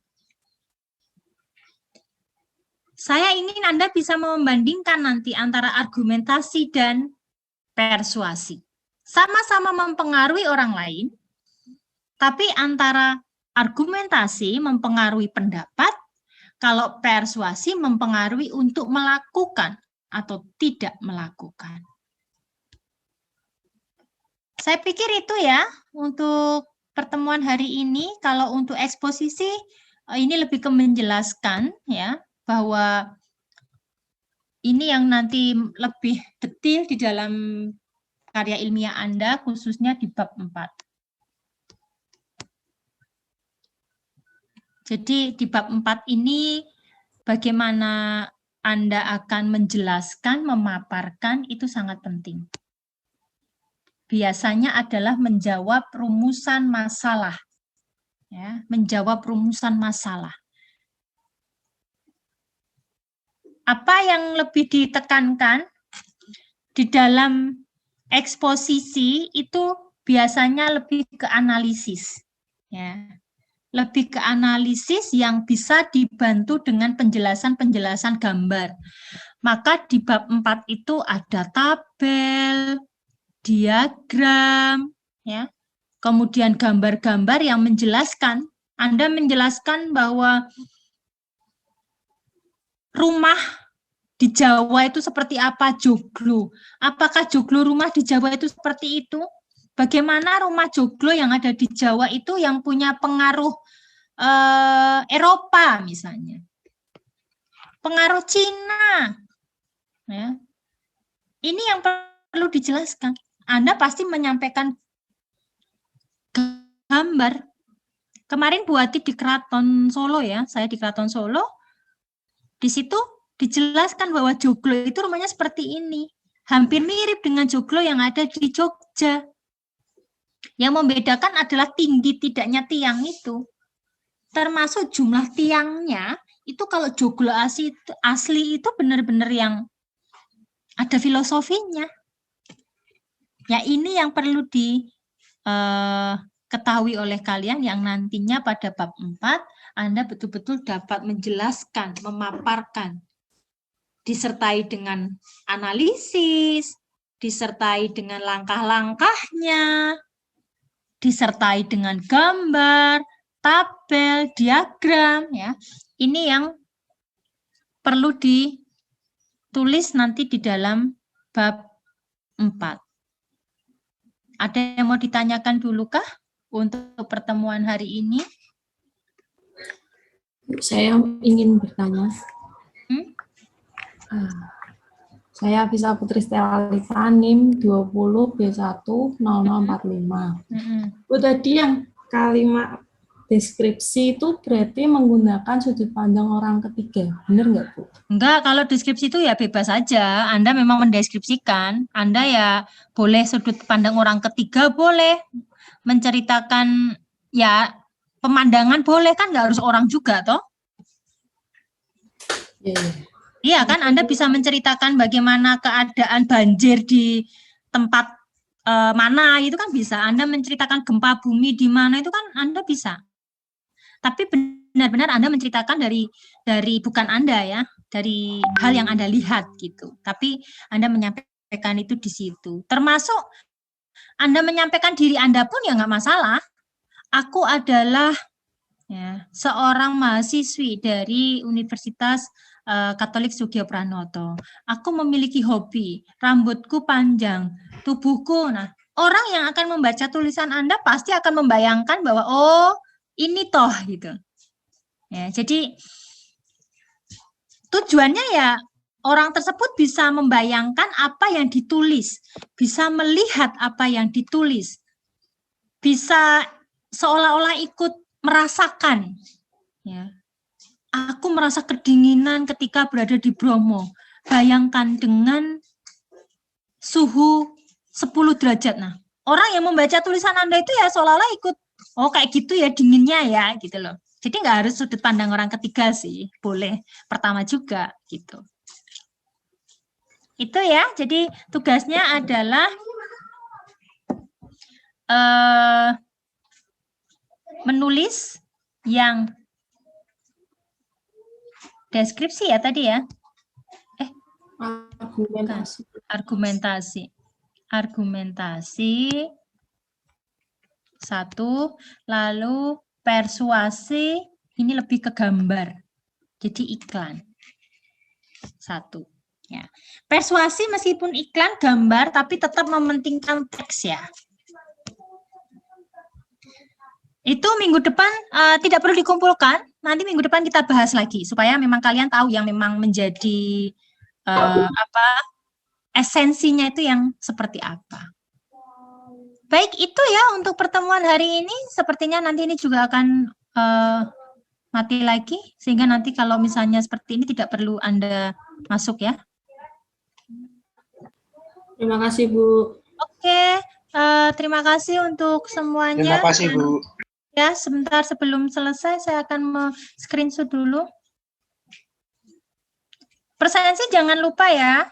Saya ingin Anda bisa membandingkan nanti antara argumentasi dan persuasi. Sama-sama mempengaruhi orang lain, tapi antara argumentasi mempengaruhi pendapat, kalau persuasi mempengaruhi untuk melakukan atau tidak melakukan. Saya pikir itu ya untuk pertemuan hari ini. Kalau untuk eksposisi ini lebih ke menjelaskan ya bahwa ini yang nanti lebih detail di dalam karya ilmiah Anda khususnya di bab 4. Jadi di bab 4 ini bagaimana Anda akan menjelaskan, memaparkan itu sangat penting. Biasanya adalah menjawab rumusan masalah. Ya, menjawab rumusan masalah. Apa yang lebih ditekankan di dalam eksposisi itu biasanya lebih ke analisis. Ya. Lebih ke analisis yang bisa dibantu dengan penjelasan-penjelasan gambar. Maka di bab 4 itu ada tabel, diagram, ya. Kemudian gambar-gambar yang menjelaskan. Anda menjelaskan bahwa rumah di Jawa itu seperti apa, joglo. Apakah joglo rumah di Jawa itu seperti itu? Bagaimana rumah joglo yang ada di Jawa itu yang punya pengaruh Eropa misalnya, pengaruh Cina, ya. Ini yang perlu dijelaskan. Anda pasti menyampaikan gambar. Kemarin buati di Keraton Solo ya, saya di Keraton Solo. Di situ dijelaskan bahwa joglo itu rumahnya seperti ini, hampir mirip dengan joglo yang ada di Jogja. Yang membedakan adalah tinggi tidaknya tiang itu. Termasuk jumlah tiangnya, itu kalau joglo asli itu benar-benar yang ada filosofinya. Ya ini yang perlu diketahui oleh kalian yang nantinya pada bab 4, Anda betul-betul dapat menjelaskan, memaparkan, disertai dengan analisis, disertai dengan langkah-langkahnya, disertai dengan gambar, tabel, diagram, ya. Ini yang perlu ditulis nanti di dalam bab 4. Ada yang mau ditanyakan dulu kah untuk pertemuan hari ini? Saya ingin bertanya. Saya Visa Putri Stella Lita, NIM 20B10045. Bu, tadi yang kalimat deskripsi itu berarti menggunakan sudut pandang orang ketiga, benar nggak Bu? Enggak, kalau deskripsi itu ya bebas saja. Anda memang mendeskripsikan, Anda ya boleh sudut pandang orang ketiga, boleh menceritakan ya pemandangan boleh, kan nggak harus orang juga toh? Iya. Iya kan, Anda bisa menceritakan bagaimana keadaan banjir di tempat mana, itu kan bisa. Anda menceritakan gempa bumi di mana, itu kan Anda bisa. Tapi benar-benar Anda menceritakan dari bukan Anda ya, dari hal yang Anda lihat gitu. Tapi Anda menyampaikan itu di situ. Termasuk Anda menyampaikan diri Anda pun ya nggak masalah. Aku adalah ya, seorang mahasiswi dari Universitas Katolik Sugio Pranoto. Aku memiliki hobi, rambutku panjang, tubuhku. Nah, orang yang akan membaca tulisan Anda pasti akan membayangkan bahwa oh, ini toh gitu. Ya, jadi tujuannya ya orang tersebut bisa membayangkan apa yang ditulis, bisa melihat apa yang ditulis, bisa seolah-olah ikut merasakan. Ya, aku merasa kedinginan ketika berada di Bromo. Bayangkan dengan suhu 10 derajat. Nah, orang yang membaca tulisan Anda itu ya seolah-olah ikut, oh kayak gitu ya dinginnya ya gitu loh. Jadi nggak harus sudut pandang orang ketiga sih, boleh pertama juga gitu. Itu ya, jadi tugasnya adalah menulis yang deskripsi ya tadi ya. Argumentasi 1, lalu persuasi ini lebih ke gambar. Jadi iklan. 1. Ya. Persuasi meskipun iklan gambar tapi tetap mementingkan teks ya. Itu minggu depan tidak perlu dikumpulkan. Nanti minggu depan kita bahas lagi supaya memang kalian tahu yang memang menjadi esensinya itu yang seperti apa. Baik, itu ya untuk pertemuan hari ini. Sepertinya nanti ini juga akan mati lagi sehingga nanti kalau misalnya seperti ini tidak perlu Anda masuk ya. Terima kasih, Bu. Oke, terima kasih untuk semuanya. Terima kasih, Bu. Ya, sebentar sebelum selesai saya akan screenshot dulu. Presensi jangan lupa ya.